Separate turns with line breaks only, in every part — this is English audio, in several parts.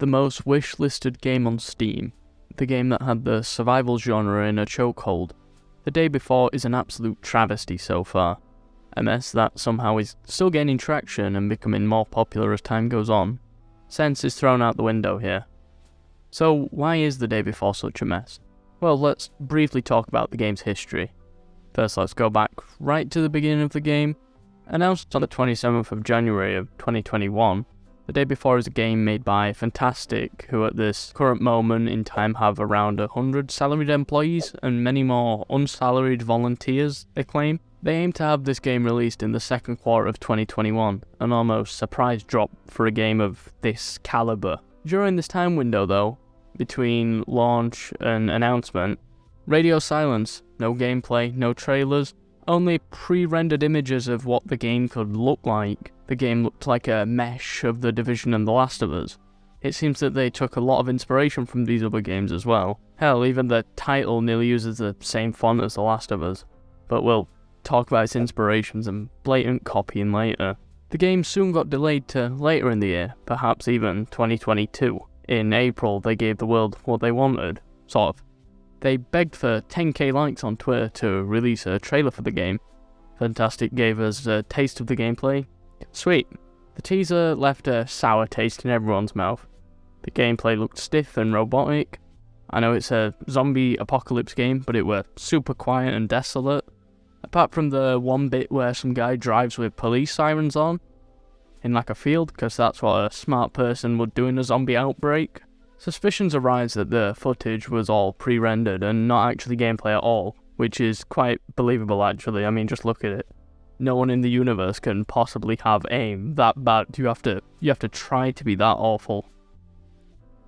the most wish-listed game on Steam, the game that had the survival genre in a chokehold. The Day Before is an absolute travesty so far, a mess that somehow is still gaining traction and becoming more popular as time goes on. Sense is thrown out the window here. So why is The Day Before such a mess? Well, let's briefly talk about the game's history. First, let's go back right to the beginning of the game. Announced on the 27th of January of 2021, The Day Before is a game made by fntastic, who at this current moment in time have around 100 salaried employees and many more unsalaried volunteers, they claim. They aim to have this game released in the second quarter of 2021, an almost surprise drop for a game of this caliber. During this time window though, between launch and announcement, radio silence, no gameplay, no trailers, only pre-rendered images of what the game could look like. The game looked like a mesh of The Division and The Last of Us. It seems that they took a lot of inspiration from these other games as well. Hell, even the title nearly uses the same font as The Last of Us. But we'll talk about its inspirations and blatant copying later. The game soon got delayed to later in the year, perhaps even 2022. In April, they gave the world what they wanted, sort of. They begged for 10k likes on Twitter to release a trailer for the game. fntastic gave us a taste of the gameplay. Sweet. The teaser left a sour taste in everyone's mouth. The gameplay looked stiff and robotic. I know it's a zombie apocalypse game, but it were super quiet and desolate. Apart from the one bit where some guy drives with police sirens on, in like a field, because that's what a smart person would do in a zombie outbreak. Suspicions arise that the footage was all pre-rendered and not actually gameplay at all, which is quite believable actually. I mean, just look at it. No one in the universe can possibly have aim that bad. You have to try to be that awful.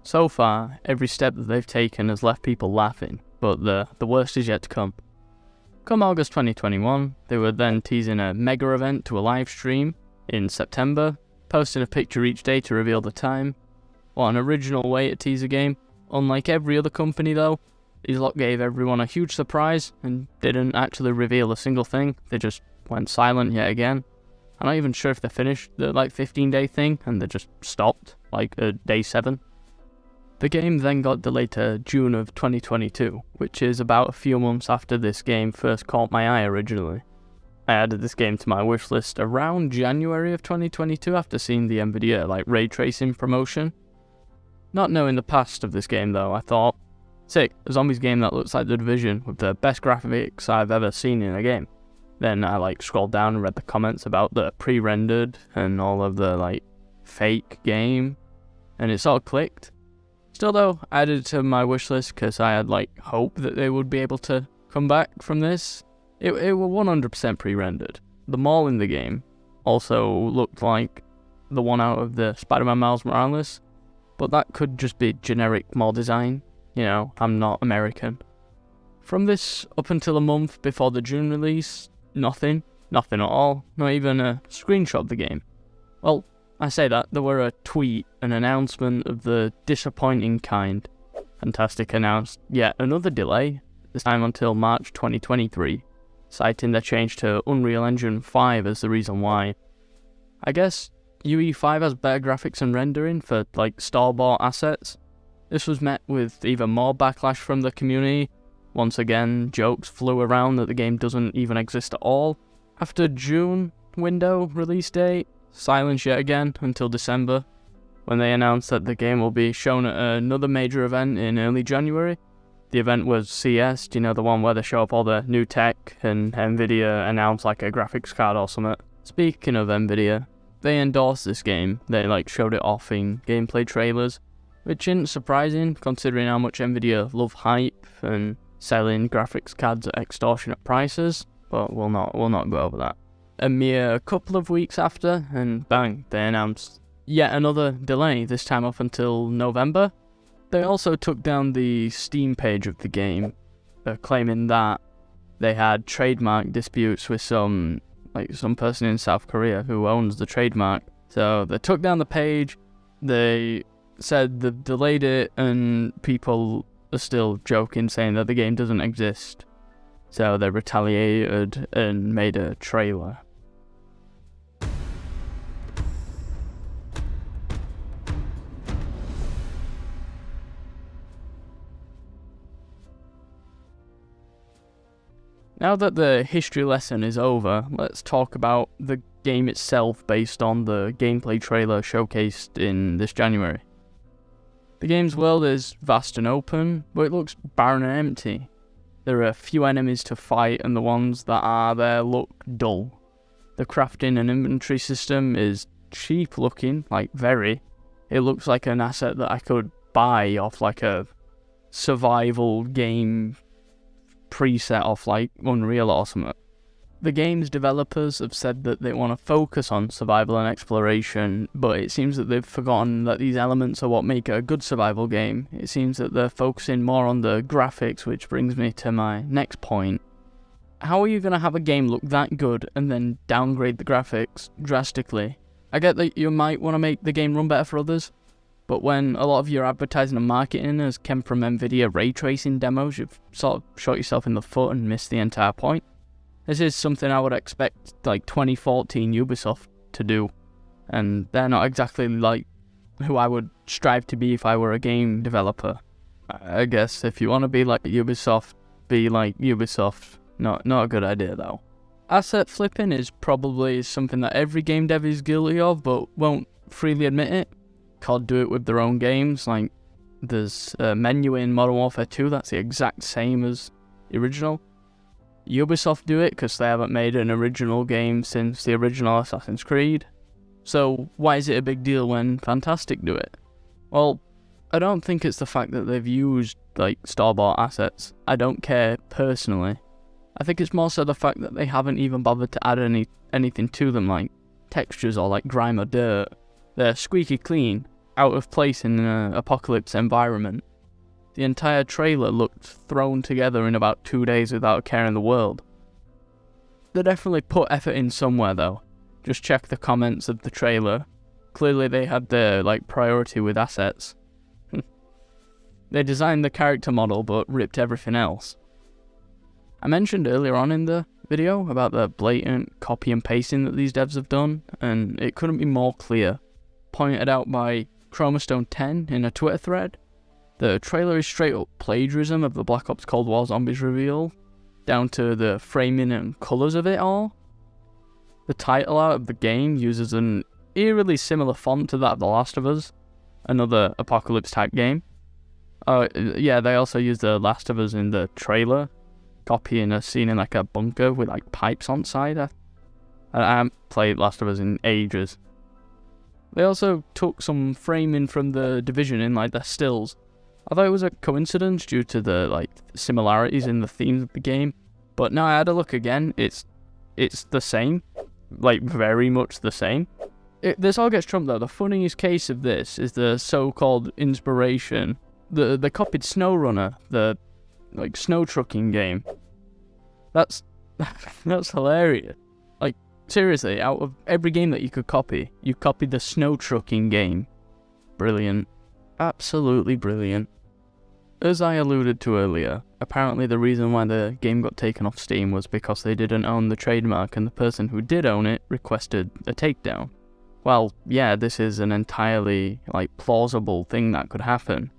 So far, every step that they've taken has left people laughing, but the worst is yet to come. Come August 2021, they were then teasing a mega event to a live stream in September, posting a picture each day to reveal the time. What an original way to tease a game. Unlike every other company though, these lot gave everyone a huge surprise and didn't actually reveal a single thing. They just went silent yet again. I'm not even sure if they finished the 15-day thing and they just stopped day 7. The game then got delayed to June of 2022, which is about a few months after this game first caught my eye originally. I added this game to my wishlist around January of 2022 after seeing the NVIDIA ray tracing promotion. Not knowing the past of this game though, I thought, sick, a zombies game that looks like The Division with the best graphics I've ever seen in a game. Then I scrolled down and read the comments about the pre-rendered and all of the fake game, and it sort of clicked. Still though, I added it to my wishlist because I had hope that they would be able to come back from this. It were 100% pre-rendered. The mall in the game also looked like the one out of the Spider-Man Miles Morales, but that could just be generic mall design. You know, I'm not American. From this up until a month before the June release, nothing at all, not even a screenshot of the game. Well, I say that, there were a tweet, an announcement of the disappointing kind. fntastic announced yet another delay, this time until March 2023, citing their change to Unreal Engine 5 as the reason why. I guess UE5 has better graphics and rendering for store-bought assets. This was met with even more backlash from the community. Once again, jokes flew around that the game doesn't even exist at all. After June window release date, silence yet again until December, when they announced that the game will be shown at another major event in early January. The event was CS, the one where they show up all the new tech and NVIDIA announce a graphics card or something. Speaking of NVIDIA, they endorsed this game. They showed it off in gameplay trailers, which isn't surprising considering how much NVIDIA love hype and selling graphics cards at extortionate prices, but we'll not go over that. A mere couple of weeks after, and bang, they announced yet another delay, this time up until November. They also took down the Steam page of the game, claiming that they had trademark disputes with some person in South Korea who owns the trademark. So they took down the page, they said they delayed it, and people are still joking, saying that the game doesn't exist. So they retaliated and made a trailer. Now that the history lesson is over, let's talk about the game itself based on the gameplay trailer showcased in this January. The game's world is vast and open, but it looks barren and empty. There are few enemies to fight, and the ones that are there look dull. The crafting and inventory system is cheap looking, like very. It looks like an asset that I could buy off like a survival game preset off like Unreal or something. The game's developers have said that they want to focus on survival and exploration, but it seems that they've forgotten that these elements are what make a good survival game. It seems that they're focusing more on the graphics, which brings me to my next point. How are you going to have a game look that good and then downgrade the graphics drastically? I get that you might want to make the game run better for others, but when a lot of your advertising and marketing has come from Nvidia ray tracing demos, you've sort of shot yourself in the foot and missed the entire point. This is something I would expect like 2014 Ubisoft to do, and they're not exactly like who I would strive to be if I were a game developer. I guess if you want to be like Ubisoft, be like Ubisoft. Not a good idea though. Asset flipping is probably something that every game dev is guilty of, but won't freely admit it. COD do it with their own games, like there's a menu in Modern Warfare 2 that's the exact same as the original. Ubisoft do it because they haven't made an original game since the original Assassin's Creed. So why is it a big deal when fntastic do it? Well, I don't think it's the fact that they've used like store-bought assets. I don't care personally. I think it's more so the fact that they haven't even bothered to add anything to them, like textures or like grime or dirt. They're squeaky clean, out of place in an apocalypse environment. The entire trailer looked thrown together in about 2 days without a care in the world. They definitely put effort in somewhere though. Just check the comments of the trailer. Clearly they had their like priority with assets. They designed the character model but ripped everything else. I mentioned earlier on in the video about the blatant copy and pasting that these devs have done, and it couldn't be more clear. Pointed out by Chromastone10 in a Twitter thread, the trailer is straight up plagiarism of the Black Ops Cold War Zombies reveal, down to the framing and colours of it all. The title art of the game uses an eerily similar font to that of The Last of Us, another apocalypse type game. Yeah, they also use The Last of Us in the trailer, copying a scene in like a bunker with like pipes on side. I haven't played Last of Us in ages. They also took some framing from The Division in like their stills. I thought it was a coincidence due to the like similarities in the themes of the game, but now I had a look again, it's the same, like very much the same. This all gets trumped though. The funniest case of this is the so-called inspiration. They copied SnowRunner, the like snow trucking game. That's hilarious. Like seriously, out of every game that you could copy, you copied the snow trucking game. Brilliant. Absolutely brilliant. As I alluded to earlier, apparently the reason why the game got taken off Steam was because they didn't own the trademark and the person who did own it requested a takedown. Well, yeah, this is an entirely like plausible thing that could happen.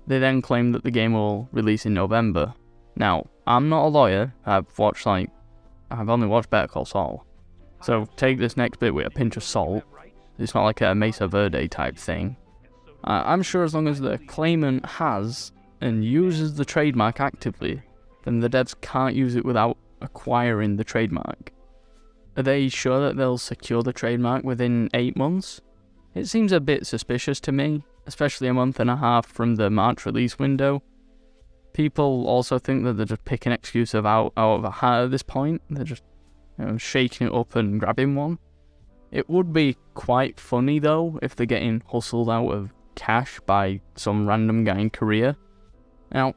They then claim that the game will release in November. Now, I'm not a lawyer, I've only watched Better Call Saul. So take this next bit with a pinch of salt. It's not like a Mesa Verde type thing. I'm sure as long as the claimant has and uses the trademark actively, then the devs can't use it without acquiring the trademark. Are they sure that they'll secure the trademark within 8 months? It seems a bit suspicious to me, especially a month and a half from the March release window. People also think that they're just picking an excuse out of a hat at this point. They're just shaking it up and grabbing one. It would be quite funny though if they're getting hustled out of cash by some random guy in Korea. Now,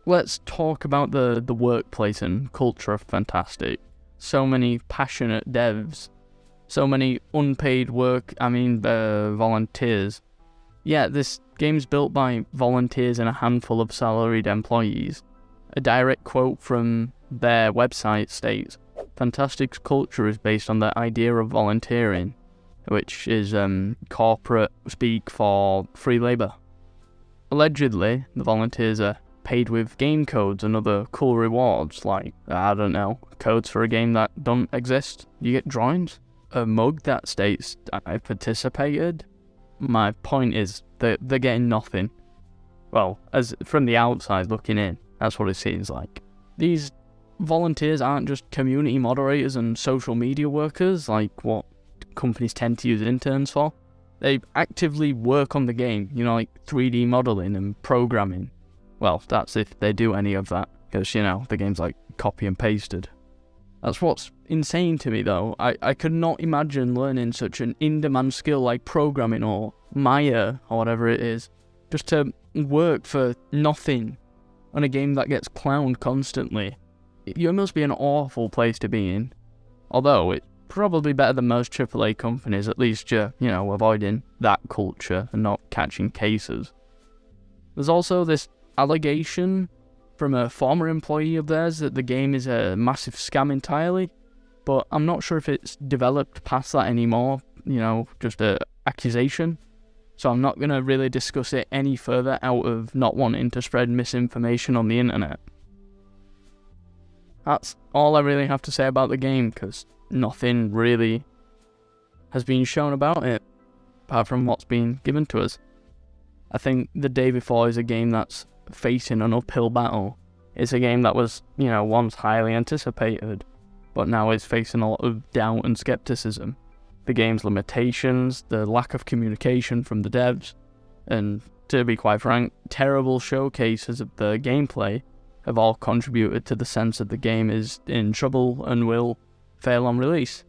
let's talk about the workplace and culture of fntastic. So many passionate devs. So many unpaid volunteers. Yeah, this game's built by volunteers and a handful of salaried employees. A direct quote from their website states, fntastic's culture is based on the idea of volunteering, which is corporate speak for free labour. Allegedly, the volunteers are paid with game codes and other cool rewards, like, I don't know, codes for a game that don't exist. You get drawings, a mug that states I participated. My point is that they're getting nothing. Well, as from the outside looking in, that's what it seems like. These volunteers aren't just community moderators and social media workers like what companies tend to use interns for. They actively work on the game, like 3D modeling and programming. Well, that's if they do any of that, because, the game's like copy and pasted. That's what's insane to me, though. I could not imagine learning such an in-demand skill like programming or Maya or whatever it is, just to work for nothing on a game that gets clowned constantly. It must be an awful place to be in. Although, it's probably better than most AAA companies, at least you're, avoiding that culture and not catching cases. There's also this allegation from a former employee of theirs that the game is a massive scam entirely, but I'm not sure if it's developed past that anymore, just a accusation. So I'm not going to really discuss it any further out of not wanting to spread misinformation on the internet. That's all I really have to say about the game, because nothing really has been shown about it, apart from what's been given to us. I think The Day Before is a game that's facing an uphill battle. It's a game that was, once highly anticipated, but now is facing a lot of doubt and skepticism. The game's limitations, the lack of communication from the devs, and, to be quite frank, terrible showcases of the gameplay have all contributed to the sense that the game is in trouble and will fail on release.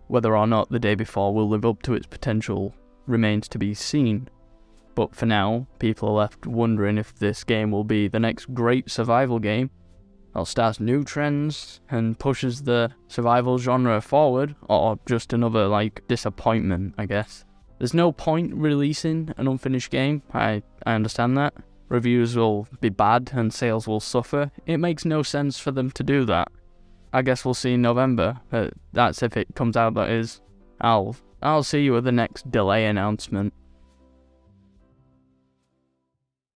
Whether or not The Day Before will live up to its potential remains to be seen. But for now, people are left wondering if this game will be the next great survival game, or starts new trends and pushes the survival genre forward, or just another, disappointment, I guess. There's no point releasing an unfinished game, I understand that. Reviews will be bad and sales will suffer. It makes no sense for them to do that. I guess we'll see in November. That's if it comes out, that is. I'll see you at the next delay announcement.